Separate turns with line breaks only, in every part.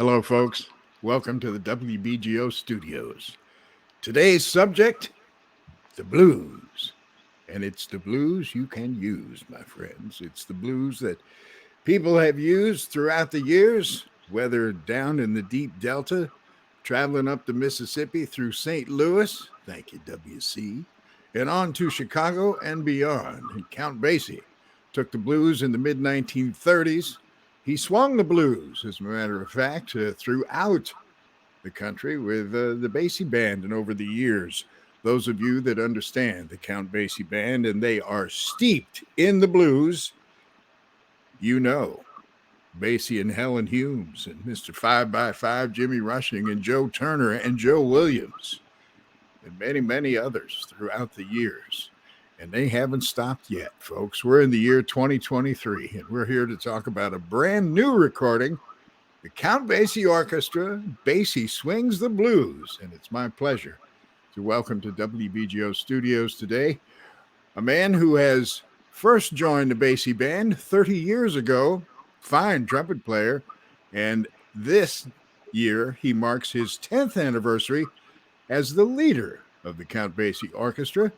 Hello, folks. Welcome to the WBGO studios. Today's subject, the blues. And it's the blues you can use, my friends. It's the blues that people have used throughout the years, whether down in the deep delta, traveling up the Mississippi through St. Louis, thank you, WC, and on to Chicago and beyond. And Count Basie took the blues in the mid 1930s. He swung the blues, as a matter of fact, throughout the country with the Basie Band. And over the years, those of you that understand the Count Basie Band and they are steeped in the blues, you know Basie and Helen Humes and Mr. 5x5, Jimmy Rushing and Joe Turner and Joe Williams and many, many others throughout the years. And they haven't stopped yet, folks. We're in the year 2023, and we're here to talk about a brand new recording, the Count Basie Orchestra, Basie Swings the Blues. And it's my pleasure to welcome to WBGO Studios today a man who has first joined the Basie Band 30 years ago, fine trumpet player, and this year he marks his 10th anniversary as the leader of the Count Basie Orchestra.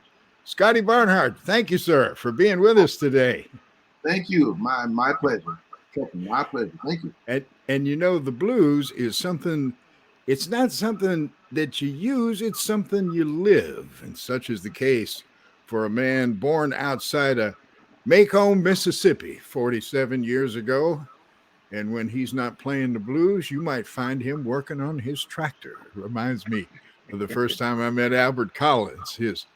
Scotty Barnhart, thank you, sir, for being with us today.
Thank you. My pleasure. My pleasure. Thank you.
And you know, the blues is something, it's not something that you use, it's something you live. And such is the case for a man born outside of Macomb, Mississippi, 47 years ago. And when he's not playing the blues, you might find him working on his tractor. It reminds me of the first time I met Albert Collins. His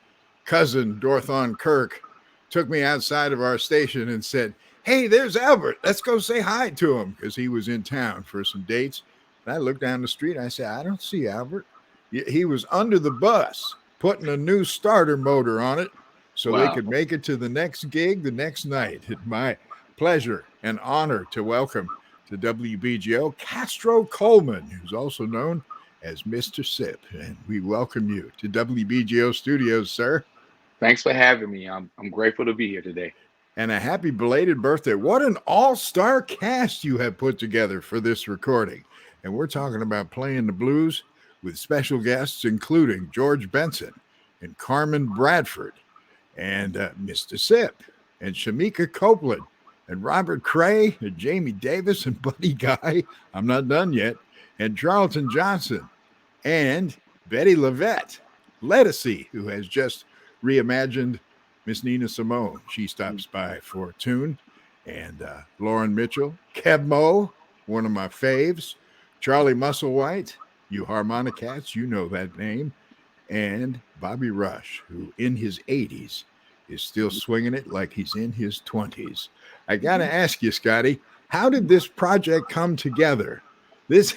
cousin, Dorthon Kirk, took me outside of our station and said, "Hey, there's Albert. Let's go say hi to him," because he was in town for some dates. And I looked down the street. I said, "I don't see Albert." He was under the bus putting a new starter motor on it so they could make it to the next gig the next night. It's my pleasure and honor to welcome to WBGO Castro Coleman, who's also known as Mr. Sipp. And we welcome you to WBGO Studios, sir.
Thanks for having me. I'm grateful to be here today.
And a happy belated birthday. What an all-star cast you have put together for this recording. And we're talking about playing the blues with special guests, including George Benson and Carmen Bradford and Mr. Sipp and Shemekia Copeland and Robert Cray and Jamie Davis and Buddy Guy. I'm not done yet. And Charlton Johnson and Bettye LaVette, Ledisi, who has just reimagined Miss Nina Simone. She stops by for a tune. And Lauren Mitchell, Keb Mo, one of my faves, Charlie Musselwhite, you harmonicats, you know that name, and Bobby Rush, who in his 80s is still swinging it like he's in his 20s. I got to ask you, Scotty, how did this project come together? This...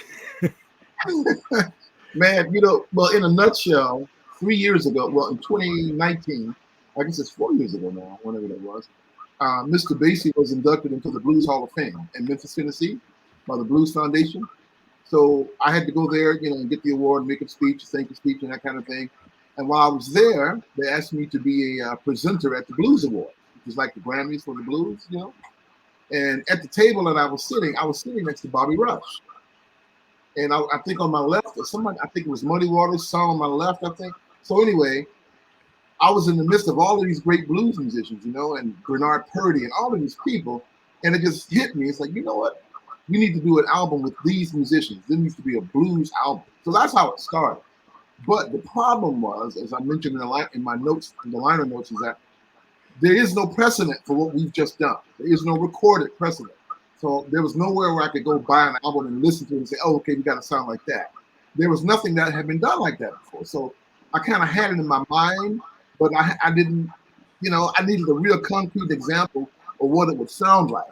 Man, well, in a nutshell, 3 years ago, well, in 2019, I guess it's 4 years ago now, whenever that was, Mr. Basie was inducted into the Blues Hall of Fame in Memphis, Tennessee by the Blues Foundation. So I had to go there, and get the award, make a speech, thank you speech, and that kind of thing. And while I was there, they asked me to be a presenter at the Blues Award, which is like the Grammys for the blues, And at the table that I was sitting next to Bobby Rush. And I think on my left, or somebody, I think it was Muddy Waters, song on my left, I think. So anyway, I was in the midst of all of these great blues musicians, and Bernard Purdy and all of these people. And it just hit me. It's like, you know what? We need to do an album with these musicians. There needs to be a blues album. So that's how it started. But the problem was, as I mentioned in my notes, in the liner notes, is that there is no precedent for what we've just done. There is no recorded precedent. So there was nowhere where I could go buy an album and listen to it and say, oh, okay, we got to sound like that. There was nothing that had been done like that before. So I kind of had it in my mind, but I didn't, I needed a real concrete example of what it would sound like.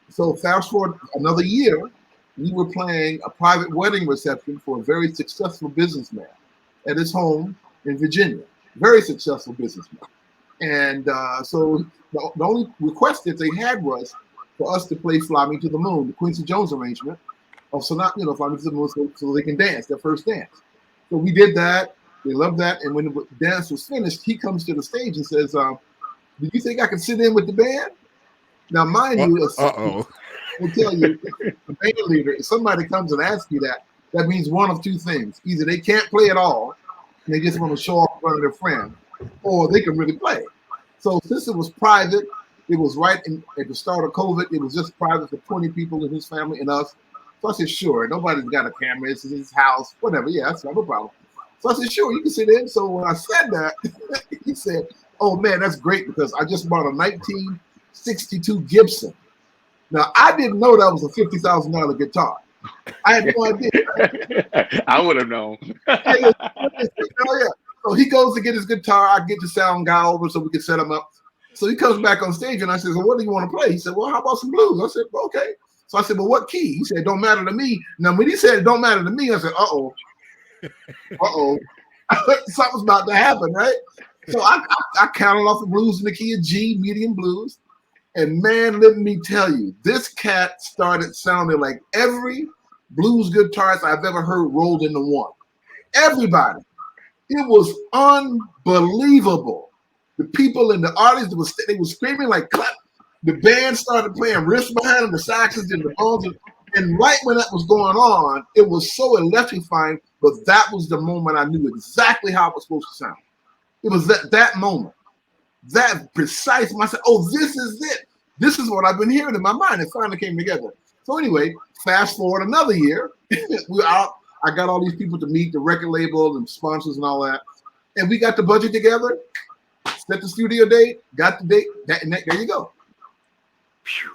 So fast forward another year, we were playing a private wedding reception for a very successful businessman at his home in Virginia. Very successful businessman. And so the only request that they had was for us to play Fly Me to the Moon, the Quincy Jones arrangement of Sonata, Fly Me to the Moon, so they can dance, their first dance. So we did that. They loved that. And when the dance was finished, he comes to the stage and says, do you think I can sit in with the band? Now, mind you, will tell you, the band leader, if somebody comes and asks you that, that means one of two things. Either they can't play at all, and they just want to show off in front of their friends, or they can really play. So since it was private, it was right at the start of COVID, it was just private for 20 people in his family and us. So I said, sure, nobody's got a camera, it's his house, whatever, yeah, that's not a problem. So I said, sure, you can sit in. So when I said that, he said, oh man, that's great because I just bought a 1962 Gibson. Now, I didn't know that was a $50,000 guitar. I had no idea. Right?
I would have known.
Yeah. So he goes to get his guitar. I get the sound guy over so we can set him up. So he comes back on stage and I said, well, what do you want to play? He said, well, how about some blues? I said, well, okay. So I said, well, what key? He said, don't matter to me. Now, when he said it don't matter to me, I said, uh-oh. Something's about to happen, right? So I counted off the blues in the key of G, medium blues. And man, let me tell you, this cat started sounding like every blues guitarist I've ever heard rolled into one. Everybody. It was unbelievable. The people in the audience, they were screaming like clap. The band started playing riffs behind them, the saxes and the bones. And right when that was going on, it was so electrifying, but that was the moment I knew exactly how it was supposed to sound. It was that moment, that precise moment. I said, oh, this is it. This is what I've been hearing in my mind. It finally came together. So anyway, fast forward another year, we're out. I got all these people to meet the record label and sponsors and all that. And we got the budget together, set the studio date, got the date, there you go.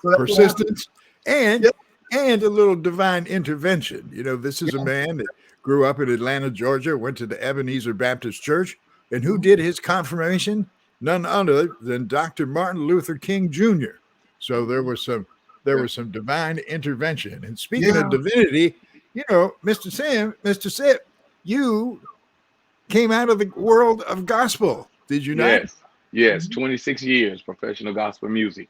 So persistence and a little divine intervention. You know, this is a man that grew up in Atlanta, Georgia, went to the Ebenezer Baptist Church, and who did his confirmation? None other than Dr. Martin Luther King Jr. So there was some divine intervention. And speaking of divinity, you know, Mr. Sipp, you came out of the world of gospel, did you not?
Yes, 26 years professional gospel music.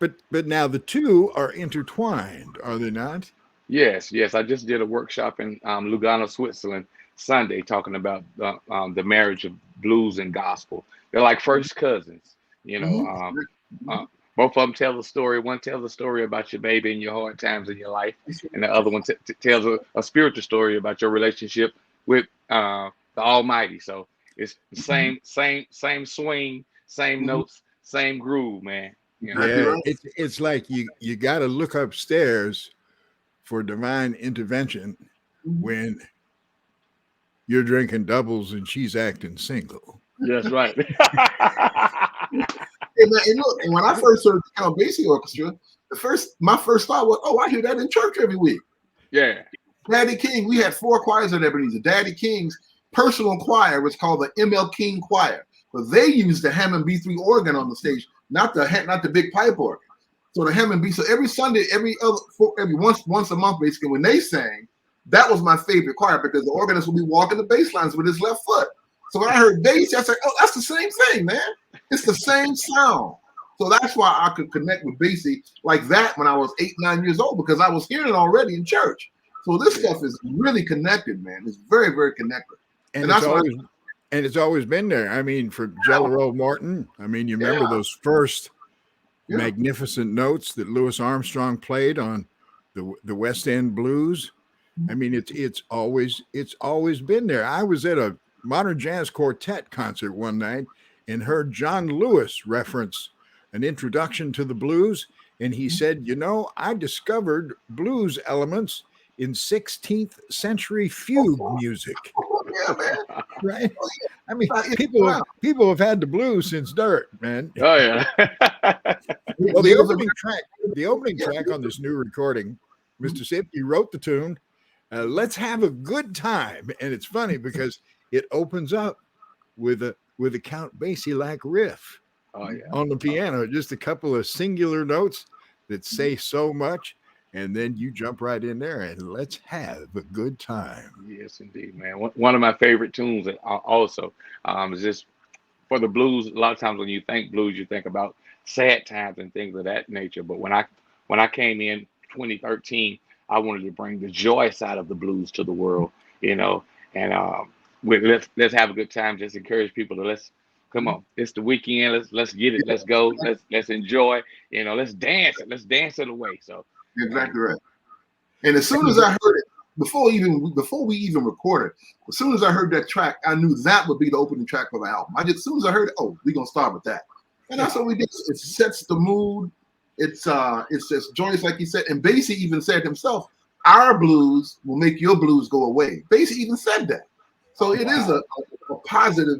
But now the two are intertwined, are they not?
Yes. I just did a workshop in Lugano, Switzerland, Sunday, talking about the marriage of blues and gospel. They're like first cousins, you know. Both of them tell a story. One tells a story about your baby and your hard times in your life, and the other one tells a spiritual story about your relationship with the Almighty. So it's the same swing, same notes, same groove, man. You know?
Yeah, it's like you got to look upstairs for divine intervention when you're drinking doubles and she's acting single.
That's right.
And look, and when I first heard the Count Basie Orchestra, my first thought was, oh, I hear that in church every week.
Yeah.
Daddy King, we had 4 choirs at Ebenezer. Daddy King's personal choir was called the M.L. King Choir, but they used the Hammond B3 organ on the stage, not the big pipe organ. So the Hammond B. So every Sunday, every once a month, basically, when they sang, that was my favorite choir because the organist would be walking the bass lines with his left foot. So when I heard Basie, I said, oh, that's the same thing, man. It's the same sound. So that's why I could connect with Basie like that when I was 8, 9 years old, because I was hearing it already in church. So this stuff is really connected, man. It's very, very connected.
And it's always been there. I mean, for Jello Roll Morton, I mean, you remember those first magnificent notes that Louis Armstrong played on the West End Blues. I mean, it's always been there. I was at a modern jazz quartet concert one night and heard John Lewis reference an introduction to the blues. And he said, you know, I discovered blues elements in 16th century fugue music.
Yeah, man.
Right? I mean, people have had the blues since dirt, man.
Oh, yeah.
Well, the opening track on this new recording, Mr. Sipp, you wrote the tune, Let's Have a Good Time. And it's funny because it opens up with a Count Basie-like riff on the piano, just a couple of singular notes that say so much. And then you jump right in there and let's have a good time.
Yes, indeed, man. One of my favorite tunes also is just for the blues. A lot of times when you think blues, you think about sad times and things of that nature. But when I came in 2013, I wanted to bring the joy side of the blues to the world, you know, and let's have a good time. Just encourage people to let's Come on, it's the weekend. Let's get it. Let's go. Let's enjoy. Let's dance it. Let's dance it away. So
exactly right. And as soon as I heard it, before we even recorded, as soon as I heard that track, I knew that would be the opening track for the album. As soon as I heard it, we're gonna start with that. And that's what we did. It sets the mood. It's just joyous, like he said. And Basie even said himself, our blues will make your blues go away. Basie even said that. So it is a positive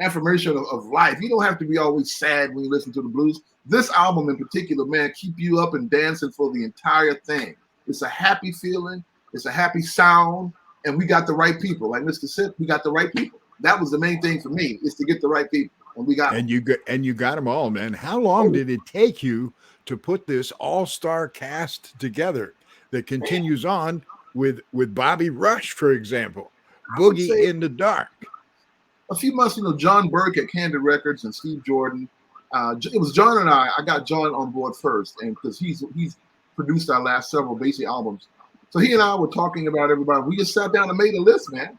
affirmation of life. You don't have to be always sad when you listen to the blues. This album in particular, man, keep you up and dancing for the entire thing. It's a happy feeling. It's a happy sound. And we got the right people. Like Mr. Sipp, we got the right people. That was the main thing for me, is to get the right people. And we got them.
You got them all, man. How long did it take you to put this all-star cast together that continues on with Bobby Rush, for example, Boogie in the Dark?
A few months, John Burke at Candid Records and Steve Jordan. It was John and I got John on board first, and because he's produced our last several Basie albums. So he and I were talking about everybody. We just sat down and made a list, man.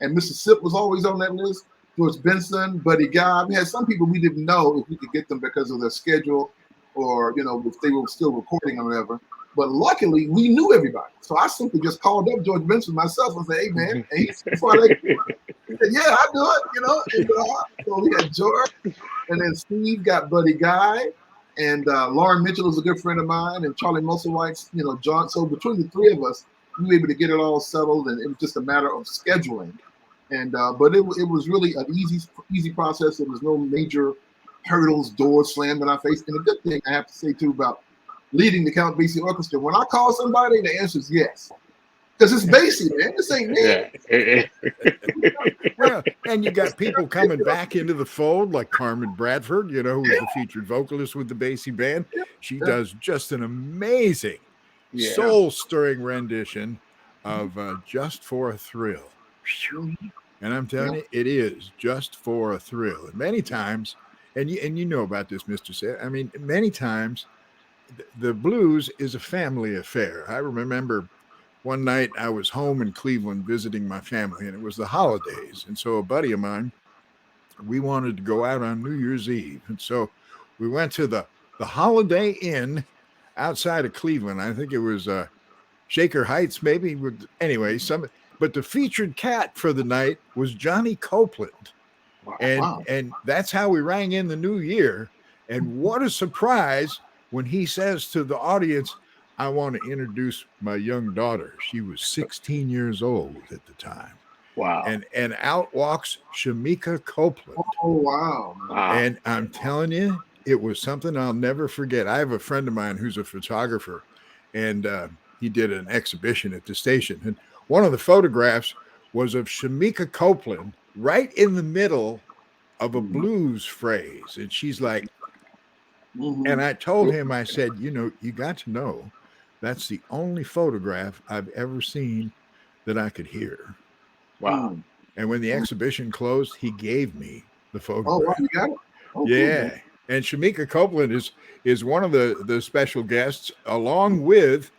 And Mr. Sipp was always on that list. George Benson, Buddy Guy. We had some people we didn't know if we could get them because of their schedule, or if they were still recording or whatever. But luckily, we knew everybody. So I simply just called up George Benson myself and said, "Hey, man," and he said, "Yeah, I do it." And, so we had George, and then Steve got Buddy Guy, and Lauren Mitchell is a good friend of mine, and Charlie Musselwhite, John. So between the three of us, we were able to get it all settled, and it was just a matter of scheduling. And but it was really an easy process. There was no major hurdles, doors slammed in our face. And the good thing I have to say too about leading the Count Basie Orchestra, when I call somebody, the answer is yes. Because it's Basie, man. This ain't me.
Well, and you got people coming back into the fold, like Carmen Bradford, who's the featured vocalist with the Basie band. She does just an amazing, soul-stirring rendition of Just for a Thrill. And I'm telling you, it is just for a thrill. And many times, and you know about this, Mr. Sipp, I mean, many times the blues is a family affair. I remember one night I was home in Cleveland visiting my family, and it was the holidays. And so a buddy of mine, we wanted to go out on New Year's Eve. And so we went to the Holiday Inn outside of Cleveland. I think it was Shaker Heights, maybe. Anyway, but the featured cat for the night was Johnny Copeland. And that's how we rang in the new year. And what a surprise when he says to the audience, "I want to introduce my young daughter." She was 16 years old at the time.
Wow.
And out walks Shemekia Copeland.
Oh, wow.
And I'm telling you, it was something I'll never forget. I have a friend of mine who's a photographer, and he did an exhibition at the station. And one of the photographs was of Shemekia Copeland right in the middle of a blues phrase. And she's like, and I told him, I said, you got to know, that's the only photograph I've ever seen that I could hear.
Wow.
And when the exhibition closed, he gave me the photograph.
Oh, wow, you got it? Oh,
yeah. Cool. And Shemekia Copeland is one of the special guests, along with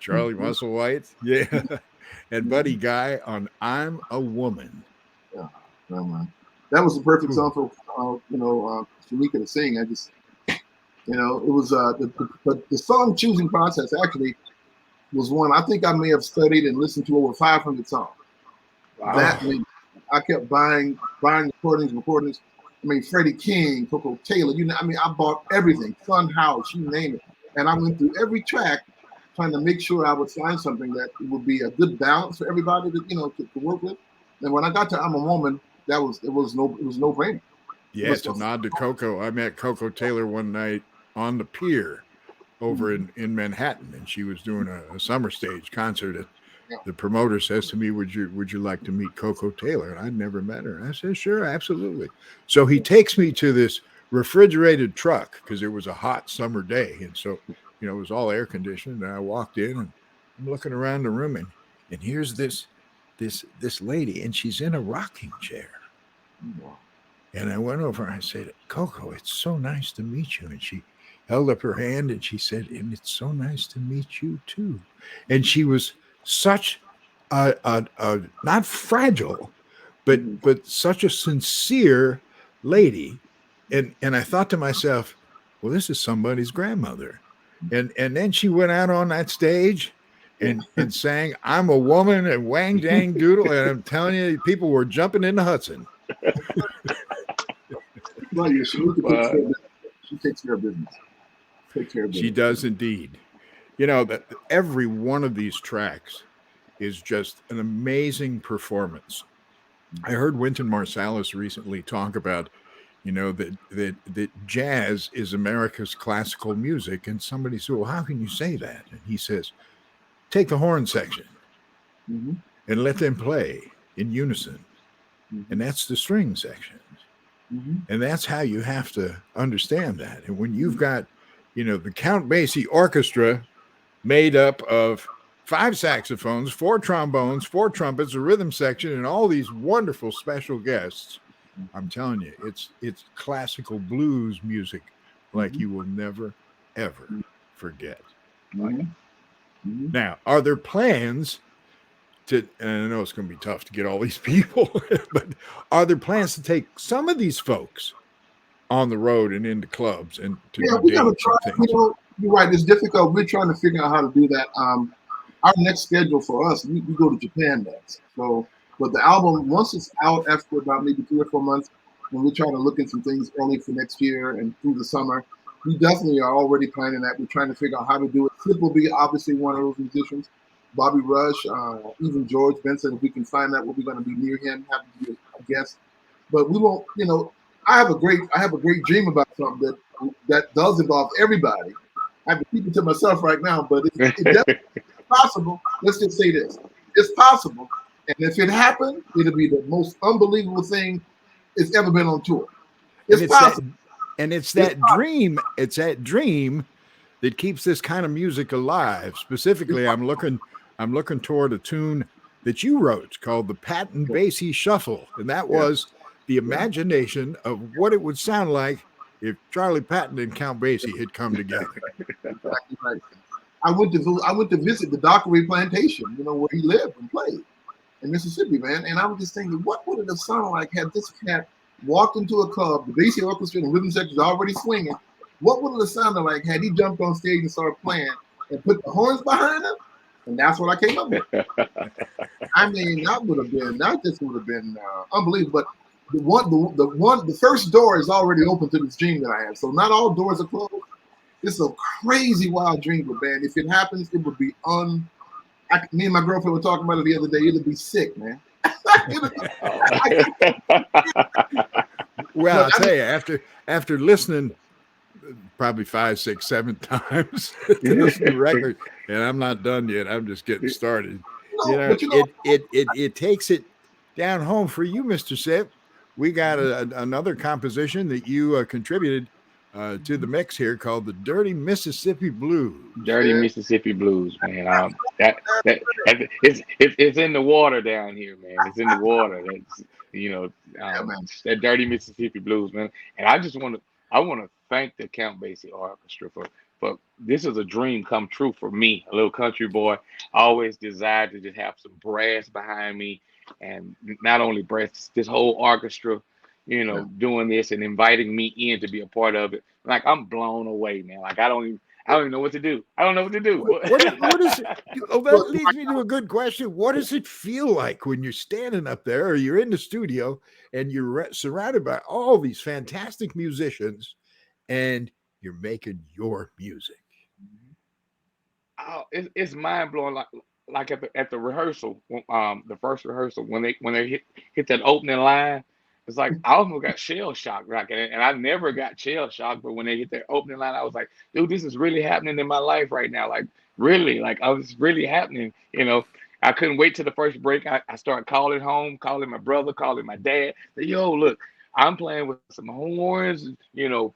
Charlie Musselwhite, and Buddy Guy on "I'm a Woman."
Yeah, man. That was the perfect song for Shemekia to sing. I just, it was the song choosing process actually was one I think I may have studied and listened to over 500 songs. Wow. That means I kept buying recordings. I mean, Freddie King, Coco Taylor. I bought everything. Fun House, you name it. And I went through every track, trying to make sure I would find something that would be a good balance for everybody to work with. And when I got to "I'm a Woman," it was no brainer.
Yeah, it's a nod to Coco. I met Coco Taylor one night on the pier over in Manhattan, and she was doing a summer stage concert. And the promoter says to me, "Would you like to meet Coco Taylor?" And I'd never met her. And I said, "Sure, absolutely." So he takes me to this refrigerated truck because it was a hot summer day, and so it was all air conditioned. And I walked in, and I'm looking around the room, and here's this lady, and she's in a rocking chair. And I went over and I said, "Coco, it's so nice to meet you." And she held up her hand and she said, "And it's so nice to meet you too." And she was such a not fragile, but such a sincere lady. And I thought to myself, well, this is somebody's grandmother. And then she went out on that stage and sang "I'm a Woman" and "Wang Dang Doodle," and I'm telling you, people were jumping in the Hudson.
Well, yeah, she takes care of business.
She does indeed. You know, that every one of these tracks is just an amazing performance. I heard Wynton Marsalis recently talk about, you know, that jazz is America's classical music, and somebody said, "Well, how can you say that?" And he says, "Take the horn section and let them play in unison, and that's the string section, and that's how you have to understand that." And when you've got, you know, the Count Basie Orchestra made up of 5 saxophones, 4 trombones, 4 trumpets, a rhythm section, and all these wonderful special guests, I'm telling you, it's classical blues music like you will never, ever forget. Now, are there plans to, and I know it's going to be tough to get all these people, but are there plans to take some of these folks on the road and into clubs and to
we gotta try,
things?
you know, you're right, it's difficult. We're trying to figure out how to do that. Our next schedule for us, we go to Japan next. So, but the album, once it's out after about maybe 3 or 4 months, when we're trying to look at some things early for next year and through the summer, we definitely are already planning that. We're trying to figure out how to do it. Sipp will be obviously one of those musicians. Bobby Rush, even George Benson, if we can find that, we're going to be near him, have to be a guest. But we won't, you know, I have a great dream about something that does involve everybody. I have to keep it to myself right now, but it definitely possible. Let's just say this: it's possible, and if it happened, it'll be the most unbelievable thing it's ever been on tour. It's possible,
it's that dream. It's that dream that keeps this kind of music alive. Specifically, I'm looking toward a tune that you wrote called the Patton Basie Shuffle, and that was the imagination of what it would sound like if Charlie Patton and Count Basie had come together.
Exactly right. I went to visit the Dockery Plantation, you know, where he lived and played in Mississippi, man. And I was just thinking, what would it have sounded like had this cat walked into a club, the Basie Orchestra and the rhythm section is already swinging? What would it have sounded like had he jumped on stage and started playing and put the horns behind him? And that's what I came up with. I mean, that just would have been unbelievable. But the first door is already open to this dream that I have. So not all doors are closed. It's a crazy wild dream, but man, if it happens, it would be me and my girlfriend were talking about it the other day. It'll be sick, man.
Well, I'll tell you, after listening probably 5, 6, 7 times to this new record, and I'm not done yet. I'm just getting started. It takes it down home for you, Mr. Sipp. We got another composition that you contributed to the mix here called the Dirty Mississippi Blues.
Dirty Mississippi Blues, man. It's in the water down here, man. It's in the water. That's, you know, that Dirty Mississippi Blues, man. And I want to thank the Count Basie Orchestra for this is a dream come true for me, a little country boy. I always desired to just have some brass behind me, and not only brass, this whole orchestra, you know, doing this and inviting me in to be a part of it. Like, I'm blown away, man. Like, I don't even know what to do. I don't know what to do.
What is it? Oh, that leads me to a good question. What does it feel like when you're standing up there or you're in the studio and you're surrounded by all these fantastic musicians and you're making your music?
Oh, it's mind blowing. Like at the rehearsal, the first rehearsal, when they hit that opening line, it's like I almost got shell shocked, right? And I never got shell shocked, but when they hit their opening line, I was like, dude, this is really happening in my life right now. Like, really, like I was really happening. You know, I couldn't wait till the first break. I started calling home, calling my brother, calling my dad. Say, yo, look, I'm playing with some horns, you know,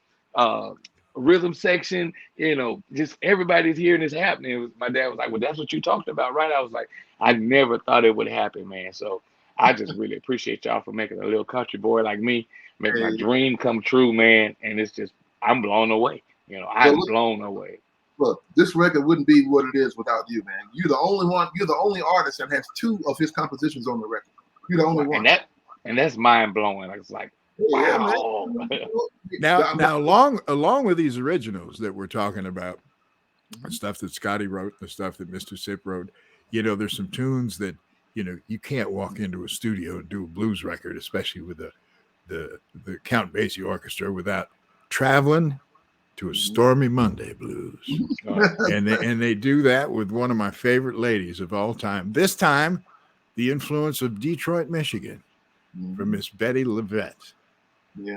rhythm section, you know, just everybody's hearing this happening. My dad was like, well, that's what you talked about, right? I was like, I never thought it would happen, man. So I just really appreciate y'all for making a little country boy like me, making my dream come true, man. And it's just, I'm blown away. You know, I'm blown away.
Look, this record wouldn't be what it is without you, man. You're the only one. You're the only artist that has 2 of his compositions on the record. You're the only one.
And that's mind blowing. I was like,
Yeah,
wow.
man.
Now, along with these originals that we're talking about, the stuff that Scotty wrote, the stuff that Mr. Sipp wrote, there's some tunes that you can't walk into a studio and do a blues record, especially with the Count Basie Orchestra, without traveling to a Stormy Monday blues. and they do that with one of my favorite ladies of all time. This time, the influence of Detroit, Michigan, from Miss Bettye LaVette,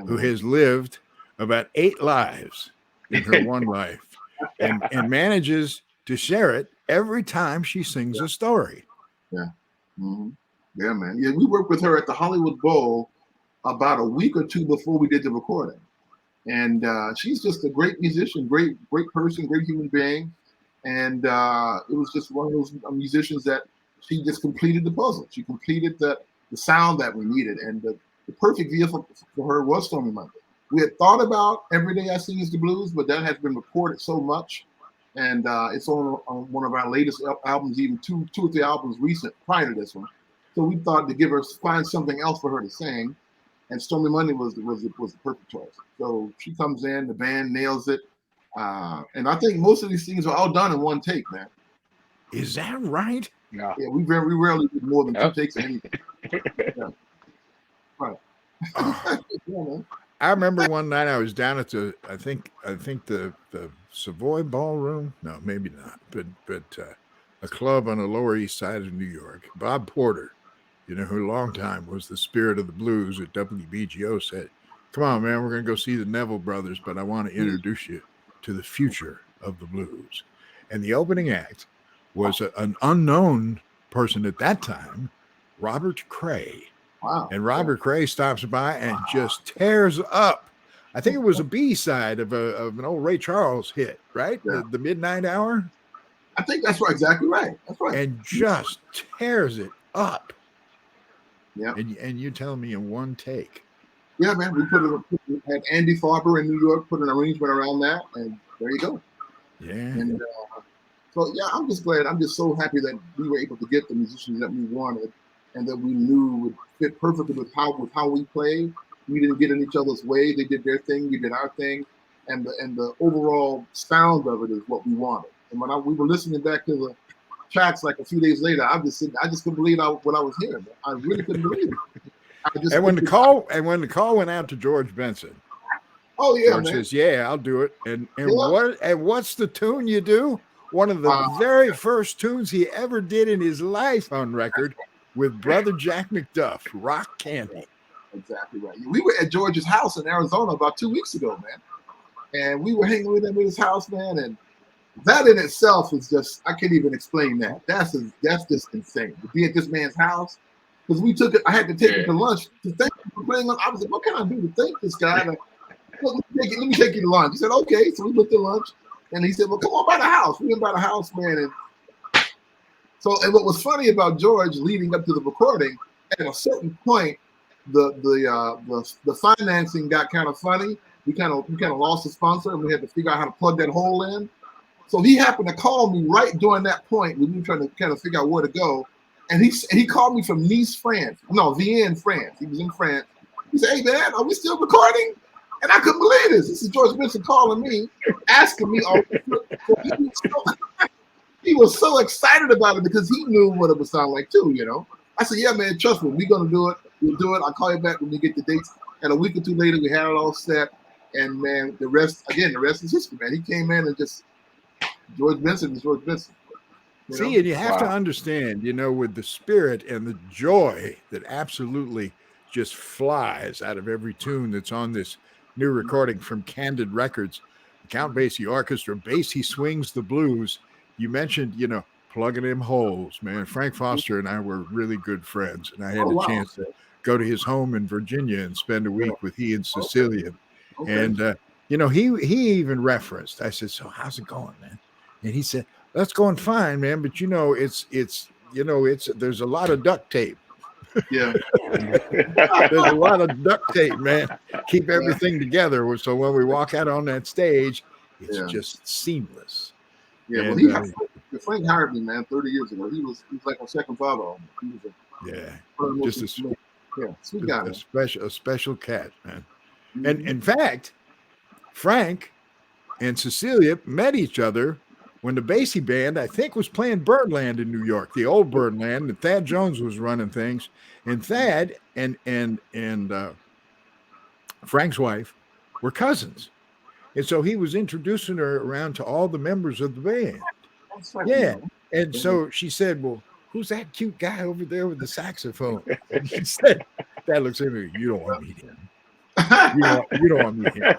who has lived about 8 lives in her one life, and manages to share it every time she sings a story.
Yeah. Yeah, man. Yeah, we worked with her at the Hollywood Bowl about a week or two before we did the recording. And she's just a great musician, great person, great human being. And it was just one of those musicians that she just completed the puzzle. She completed the sound that we needed. And the perfect vehicle for her was Stormy Monday. We had thought about Every Day I Sing Is the Blues, but that has been recorded so much. And it's on one of our latest albums, even two or three albums recent prior to this one. So we thought to find something else for her to sing. And Stormy Monday was the perfect choice. So she comes in, the band nails it. And I think most of these things are all done in one take, man.
Is that right?
Yeah.
Yeah, we rarely do more than 2 takes of anything. Yeah. Right. Yeah, man.
I remember one night I was down at I think the Savoy Ballroom. No, maybe not. But a club on the Lower East Side of New York. Bob Porter, who a long time was the spirit of the blues at WBGO, said, "Come on, man, we're going to go see the Neville Brothers, but I want to introduce you to the future of the blues." And the opening act was an unknown person at that time, Robert Cray.
Wow.
And Robert Cray stops by and just tears up. I think it was a B-side of an old Ray Charles hit, right?
Yeah.
The Midnight Hour.
I think that's right. Exactly right. That's right.
And just tears it up.
Yeah.
And you tell me in one take.
Yeah, man. We had Andy Farber in New York put an arrangement around that, and there you go.
Yeah.
And so yeah, I'm just glad. I'm just so happy that we were able to get the musicians that we wanted, and that we knew would fit perfectly with how we played. We didn't get in each other's way. They did their thing, we did our thing, and the overall sound of it is what we wanted. And when we were listening back to the tracks like a few days later, I just couldn't believe what I was hearing. I really couldn't believe it.
And when the call went out to George Benson,
oh yeah,
George
man.
says, "Yeah, I'll do it." And
Yeah.
what's the tune you do? One of the very first tunes he ever did in his life on record with Brother Jack McDuff, "Rock Candy."
Exactly right. We were at George's house in Arizona about 2 weeks ago, man, and we were hanging with him at his house, man, and that in itself is just, I can't even explain that. That's just insane to be at this man's house, because I had to take him to lunch to thank him for playing. I was like, what can I do to thank this guy? Like, let me take you to lunch. He said, okay. So we went to lunch, and he said, well, come on by the house. We went by the house, man. And what was funny about George leading up to the recording, at a certain point, the financing got kind of funny. We kind of lost the sponsor, and we had to figure out how to plug that hole in. So he happened to call me right during that point when we were trying to kind of figure out where to go. And he called me from Nice, France. No, Vienne, France. He was in France. He said, hey, man, are we still recording? And I couldn't believe this. This is George Benson calling me, asking me. He was so excited about it because he knew what it would sound like too, I said, yeah, man, trust me. We're going to do it. We'll do it. I'll call you back when we get the dates. And a week or two later, we had it all set. And, man, the rest is history, man. He came in and just, George Benson is George Benson.
See, and you have to understand, with the spirit and the joy that absolutely just flies out of every tune that's on this new recording from Candid Records, Count Basie Orchestra, Basie Swings the Blues. You mentioned, plugging in holes, man. Frank Foster and I were really good friends, and I had a chance to go to his home in Virginia and spend a week with he and Cecilia. Okay. And, he even referenced, I said, so how's it going, man? And he said, that's going fine, man. But there's a lot of duct tape.
Yeah.
There's a lot of duct tape, man. Keep everything together. So when we walk out on that stage, it's just seamless.
Yeah.
And,
Frank hired me, man, 30 years ago. He was like a second father. He was Yeah, sweet guy.
A special cat, man. And in fact, Frank and Cecilia met each other when the Basie band, I think, was playing Birdland in New York, the old Birdland, and Thad Jones was running things. And Thad and Frank's wife were cousins. And so he was introducing her around to all the members of the band. Yeah. And so she said, well, who's that cute guy over there with the saxophone? And she said, Dad looks at me, you don't want to meet him. You don't want to meet him.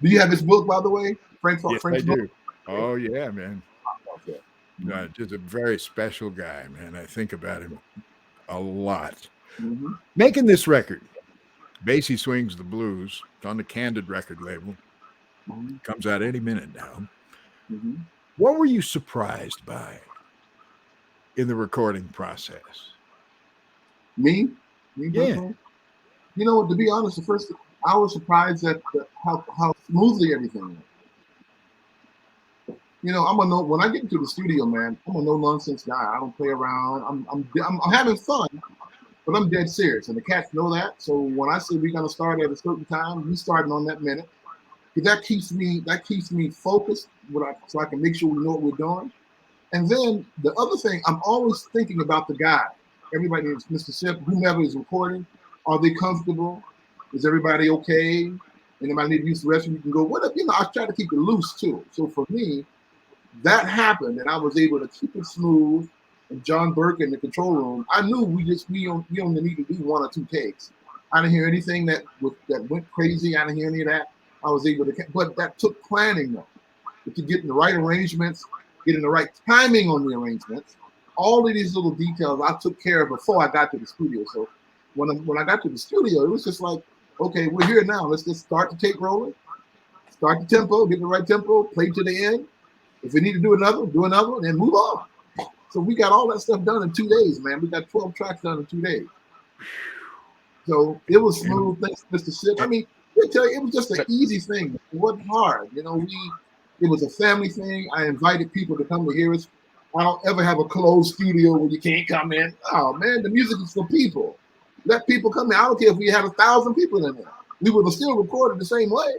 Do you have his book, by the way? Frank's
I do.
book?
Oh, yeah, man. Just a very special guy, man. I think about him a lot.
Mm-hmm.
Making this record, Basie Swings the Blues, it's on the Candid record label. Mm-hmm. Comes out any minute now.
Mm-hmm.
What were you surprised by in the recording process?
Me?
Yeah.
You know, to be honest, I was surprised at how smoothly everything went. You know, when I get into the studio, man, I'm a no nonsense guy. I don't play around. I'm having fun, but I'm dead serious, and the cats know that. So when I say we're gonna start at a certain time, we starting on that minute. That keeps me focused, so I can make sure we know what we're doing. And then the other thing, I'm always thinking about the guy. Everybody is Mr. Sipp, whomever is recording. Are they comfortable? Is everybody okay? Anybody need to use the restroom? You can go. What if, I try to keep it loose too. So for me, that happened, and I was able to keep it smooth. And John Burke in the control room, I knew we only need to do 1 or 2 takes. I didn't hear anything that went crazy. I didn't hear any of that. I was able to, but that took planning though, to get in the right arrangements, getting the right timing on the arrangements. All of these little details I took care of before I got to the studio. So when I got to the studio, it was just like, okay, we're here now. Let's just start the tape rolling, start the tempo, get the right tempo, play to the end. If we need to do another, and then move on. So we got all that stuff done in 2 days, man. We got 12 tracks done in 2 days. So it was smooth. Thanks, Mr. Sipp. I mean, I tell you, it was just an easy thing. It wasn't hard. It was a family thing. I invited people to come to hear us. I don't ever have a closed studio where you can't come in. Oh man, the music is for people. Let people come in. I don't care if we had 1,000 people in there. We would have still recorded the same way.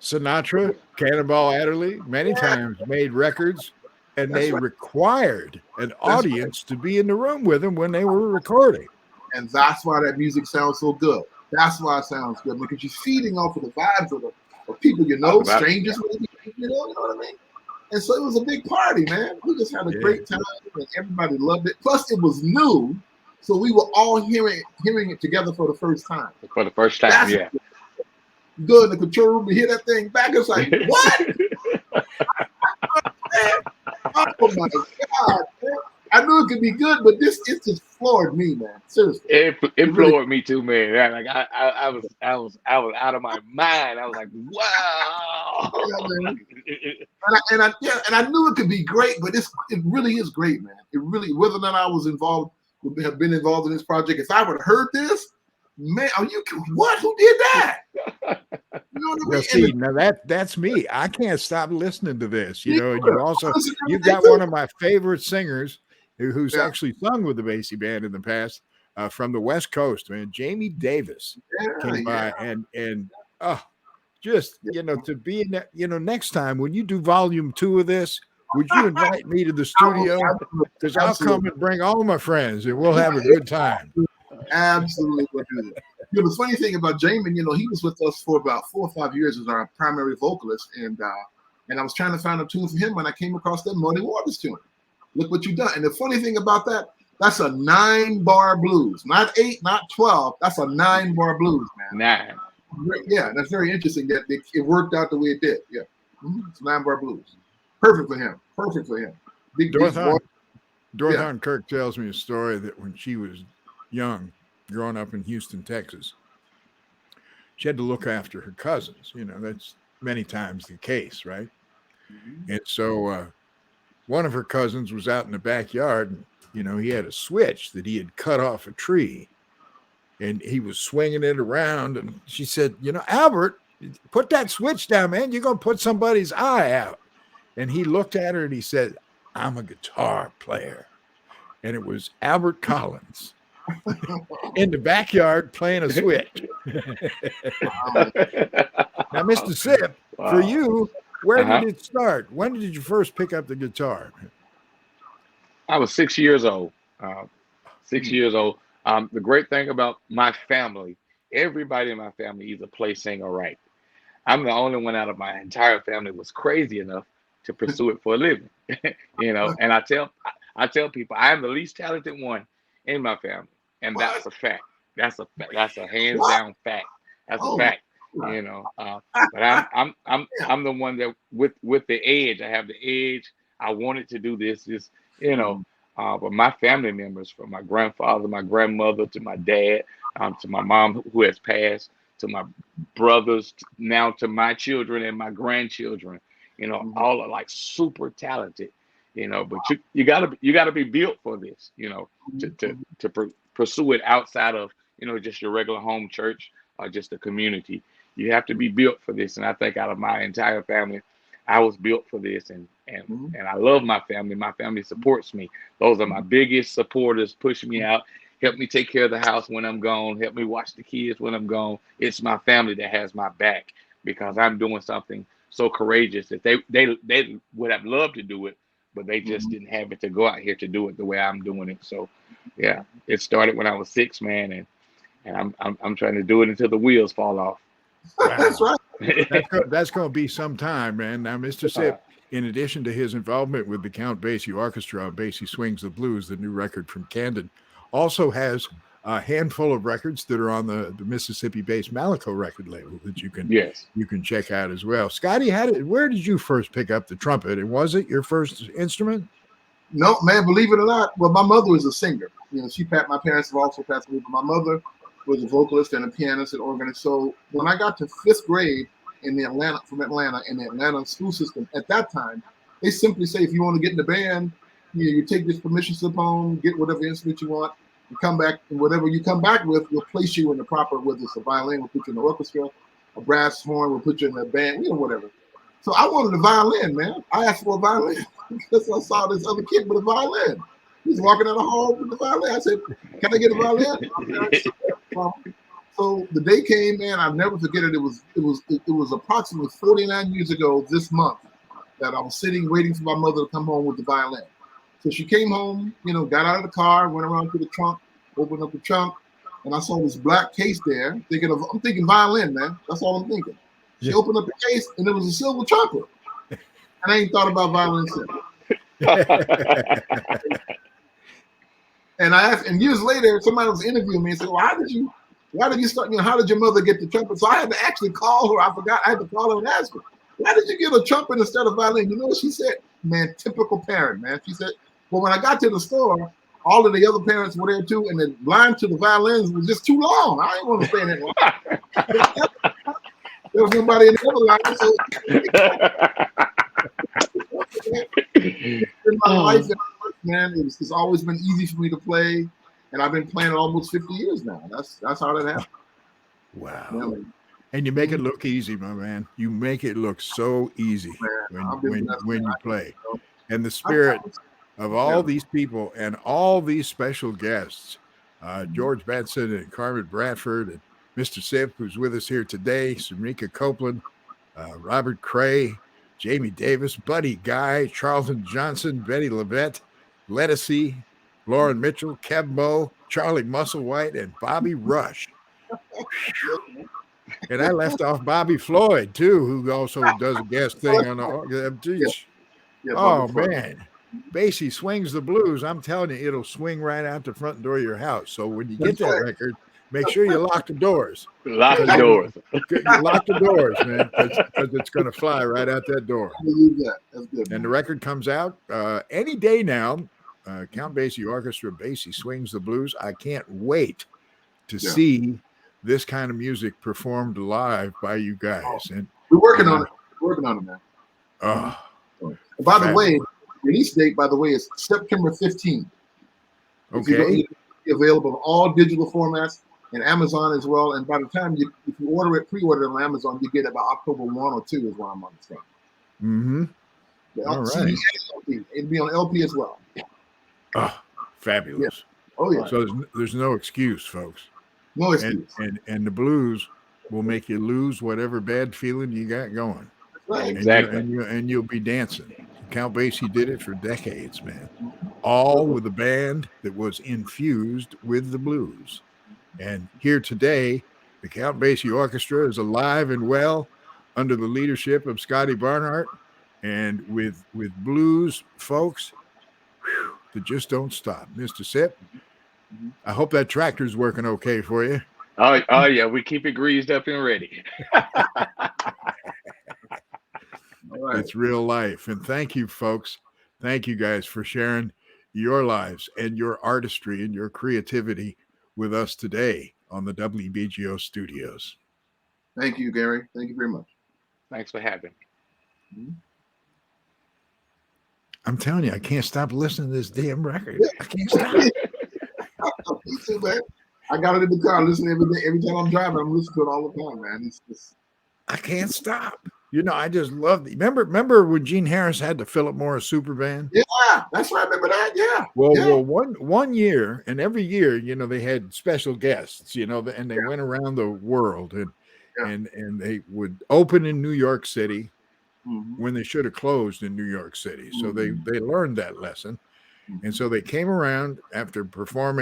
Sinatra, Cannonball Adderley, many times made records, and they required an audience to be in the room with them when they were recording.
And that's why that music sounds so good. That's why it sounds good, because you're feeding off of the vibes of people strangers, you know what I mean? And so it was a big party, man. We just had a great time, and everybody loved it. Plus, it was new, so we were all hearing it together for the first time.
For the first time, that's
good in the control room to hear that thing back. It's like, what? Oh my God, man. I knew it could be good, but it just floored me, man. Seriously,
it floored me too, man. Like I was out of my mind. I was like, wow.
And I knew it could be great, but it really is great, man. It really, whether or not I was have been involved in this project, if I would have heard this, man, what? Who did that? You know what I mean?
Well, see, now that's me. I can't stop listening to this. And you've got one of my favorite singers who's actually sung with the Basie band in the past, from the West Coast, man. Jamie Davis came by and just to be in that. Next time when you do volume 2 of this, would you invite me to the studio? Because I'll come and bring all my friends and we'll have a good time.
Absolutely. The funny thing about Jamie, he was with us for about 4 or 5 years as our primary vocalist, and I was trying to find a tune for him when I came across that Muddy Waters tune. Look what you've done. And the funny thing about that's a 9-bar blues, not 8, not 12. That's a 9-bar blues, man.
9.
Yeah, that's very interesting that it worked out the way it did. Yeah, it's 9-bar blues. Perfect for him. Big
Dorothy Kirk tells me a story that when she was young, growing up in Houston, Texas, she had to look after her cousins. That's many times the case, right? Mm-hmm. And so one of her cousins was out in the backyard, and, he had a switch that he had cut off a tree, and he was swinging it around. And she said, Albert, put that switch down, man. You're going to put somebody's eye out. And he looked at her and he said, I'm a guitar player. and it was Albert Collins in the backyard playing a switch. Now, Mr. Sipp, for you, where did it start? When did you first pick up the guitar?
I was 6 years old. 6 years old. The great thing about my family, everybody in my family either play, sing, or write. I'm the only one out of my entire family was crazy enough to pursue it for a living. And I tell people I am the least talented one in my family, and that's a fact. That's a hands down fact. That's a fact. But I'm the one that with the edge. I have the edge. I wanted to do this. But my family members, from my grandfather, my grandmother, to my dad, to my mom who has passed, to my brothers, now to my children and my grandchildren, all are like super talented, but you gotta be built for this, to pursue it outside of, just your regular home church or just the community. You have to be built for this. And I think out of my entire family, I was built for this, and I love my family. My family supports me. Those are my biggest supporters, push me out, help me take care of the house when I'm gone, help me watch the kids when I'm gone. It's my family that has my back, because I'm doing something so courageous that they would have loved to do it, but they just didn't have it to go out here to do it the way I'm doing it. So yeah, it started when I was 6, man, and I'm trying to do it until the wheels fall off.
Wow. That's right. That's going to be some time, man. Now, Mr. Sipp, in addition to his involvement with the Count Basie Orchestra on Basie Swings the Blues, the new record from Camden, also has a handful of records that are on the Mississippi-based Malico record label that you can check out as well. Scotty, where did you first pick up the trumpet, and was it your first instrument?
No, man, believe it or not. Well, my mother was a singer. My parents have also passed away, but my mother was a vocalist and a pianist and organist. So when I got to 5th grade from Atlanta, in the Atlanta school system, at that time, they simply say, if you want to get in the band, you take this permission slip home, get whatever instrument you want, you come back, and whatever you come back with, we'll place you in the proper, whether it's a violin, we'll put you in the orchestra, a brass horn, we'll put you in the band, whatever. So I wanted a violin, man. I asked for a violin because I saw this other kid with a violin. He's walking down the hall with the violin. I said, can I get a violin? So the day came, man, I'll never forget it. It was approximately 49 years ago this month that I was sitting waiting for my mother to come home with the violin. So she came home, got out of the car, went around to the trunk, opened up the trunk, and I saw this black case there. I'm thinking violin, man. That's all I'm thinking. She opened up the case, and it was a silver trumpet. And I ain't thought about violin since. And I asked, and years later, somebody was interviewing me and said, well, why did you start, how did your mother get the trumpet? So I had to actually call her. I forgot. I had to call her and ask her, why did you get a trumpet instead of violin? You know what she said? Man, typical parent, man. She said, well, when I got to the store, all of the other parents were there too, and the line to the violins was just too long. I didn't want to stand in line. There was nobody in the other line. So in my life, man, it's always been easy for me to play, and I've been playing it almost 50 years now. That's how that happened.
Wow.
Really.
And you make it look easy, my man. You make it look so easy when you play. And the spirit of all these people and all these special guests, George Benson and Carmen Bradford and Mr. Sipp, who's with us here today, Shemekia Copeland, Robert Cray, Jamie Davis, Buddy Guy, Charlton Johnson, Bettye LaVette, Ledisi, Lauren Mitchell, Keb Mo, Charlie Musselwhite, and Bobby Rush. And I left off Bobby Floyd, too, who also does a guest thing on the... Oh, man. Basie Swings the Blues. I'm telling you, it'll swing right out the front door of your house. So when you get that record, make sure you lock the doors.
Lock the doors.
Lock the doors, man, because it's going to fly right out that door.
That's good,
and the record comes out any day now. Count Basie Orchestra, Basie Swings the Blues. I can't wait to see this kind of music performed live by you guys. And
we're working on it. We're working on it, man. By the way, release date, by the way, is September 15th.
Okay.
It's available in all digital formats and Amazon as well. And by the time if you pre-order it on Amazon, you get it by October 1 or 2 is what I'm understanding.
Mm-hmm.
All right. It'll be on LP as well.
fabulous.
Oh yeah.
So there's no excuse, folks.
No excuse.
And the blues will make you lose whatever bad feeling you got going.
Right.
Exactly.
And you'll be dancing. Count Basie did it for decades, man. All with a band that was infused with the blues. And here today, the Count Basie Orchestra is alive and well under the leadership of Scotty Barnhart, and with blues folks that just don't stop. Mr. Sipp, I hope that tractor's working okay for you.
Oh yeah, we keep it greased up and ready.
All right.
It's real life. And thank you, folks. Thank you guys for sharing your lives and your artistry and your creativity with us today on the WBGO studios.
Thank you, Gary. Thank you very much.
Thanks for having me.
I'm telling you, I can't stop listening to this damn record. I can't stop.
Me too, man. I got it in the car, listening every day. Every time I'm driving, I'm listening to it all the time, man.
I can't stop. You know, I just love it. Remember when Gene Harris had the Philip Morris Super Band?
Yeah, that's right. I remember that. Yeah.
Well, one year, and every year, you know, they had special guests, you know, and they went around the world, and they would open in New York City when they should have closed in New York City. So they learned that lesson. And so they came around after performing